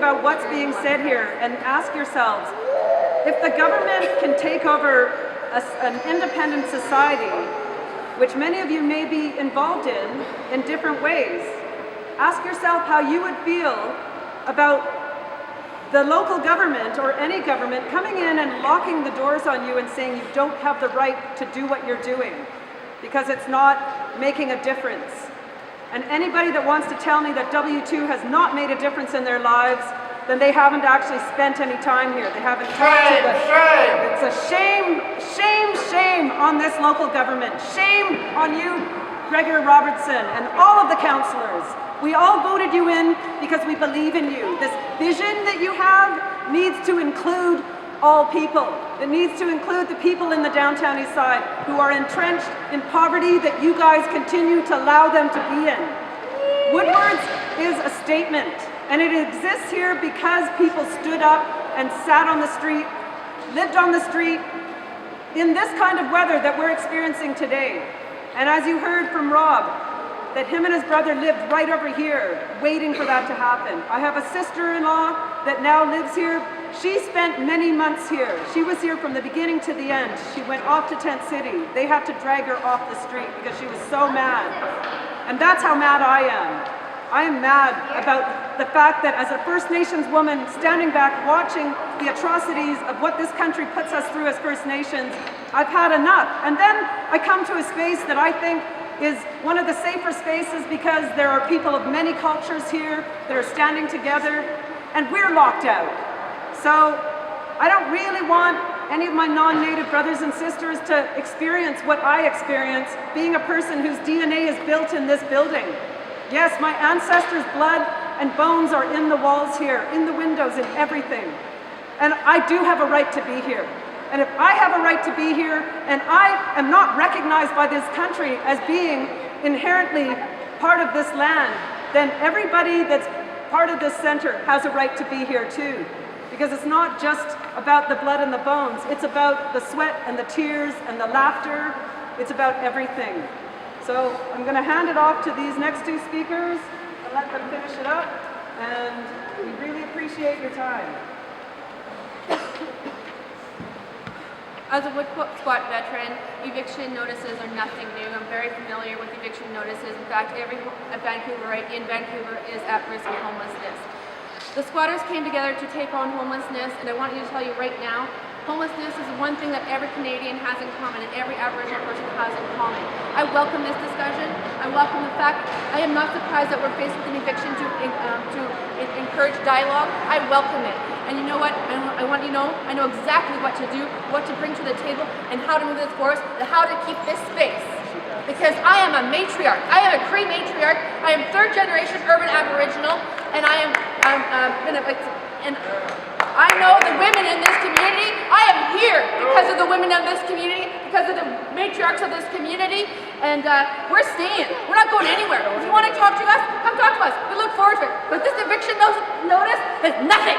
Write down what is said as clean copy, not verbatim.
about what's being said here and ask yourselves, if the government can take over an independent society, which many of you may be involved in different ways, ask yourself how you would feel about the local government or any government coming in and locking the doors on you and saying you don't have the right to do what you're doing because it's not making a difference. And anybody that wants to tell me that W2 has not made a difference in their lives, then they haven't actually spent any time here. They haven't talked to the... It's a shame, shame, shame on this local government. Shame on you, Gregor Robertson, and all of the councillors. We all voted you in because we believe in you. This vision that you have needs to include all people. It needs to include the people in the downtown east side who are entrenched in poverty that you guys continue to allow them to be in. Woodward's is a statement, and it exists here because people stood up and sat on the street, lived on the street in this kind of weather that we're experiencing today. And as you heard from Rob, that him and his brother lived right over here, waiting for that to happen. I have a sister-in-law that now lives here. She spent many months here. She was here from the beginning to the end. She went off to Tent City. They had to drag her off the street because she was so mad. And that's how mad I am. I am mad about the fact that as a First Nations woman standing back watching the atrocities of what this country puts us through as First Nations, I've had enough. And then I come to a space that I think is one of the safer spaces because there are people of many cultures here that are standing together, and we're locked out. So I don't really want any of my non-Native brothers and sisters to experience what I experience, being a person whose DNA is built in this building. Yes, my ancestors' blood and bones are in the walls here, in the windows, in everything. And I do have a right to be here. And if I have a right to be here, and I am not recognized by this country as being inherently part of this land, then everybody that's part of this center has a right to be here too. Because it's not just about the blood and the bones, it's about the sweat and the tears and the laughter. It's about everything. So I'm going to hand it off to these next two speakers and let them finish it up. And we really appreciate your time. As a Wood Squat veteran, eviction notices are nothing new. I'm very familiar with eviction notices. In fact, every Vancouver in Vancouver is at risk of homelessness. The squatters came together to take on homelessness, and I want you to tell you right now, homelessness is one thing that every Canadian has in common and every Aboriginal person has in common. I welcome this discussion. I welcome the fact. I am not surprised that we're faced with an eviction to encourage dialogue. I welcome it. And you know what? I want you to know, I know exactly what to do, what to bring to the table, and how to move this forward, and how to keep this space. Because I am a matriarch. I am a Cree matriarch. I am third generation urban Aboriginal, and I know the women in this community. I am here because of the women of this community, because of the matriarchs of this community, and we're staying. We're not going anywhere. If you want to talk to us, come talk to us. We look forward to it. But this eviction notice is nothing.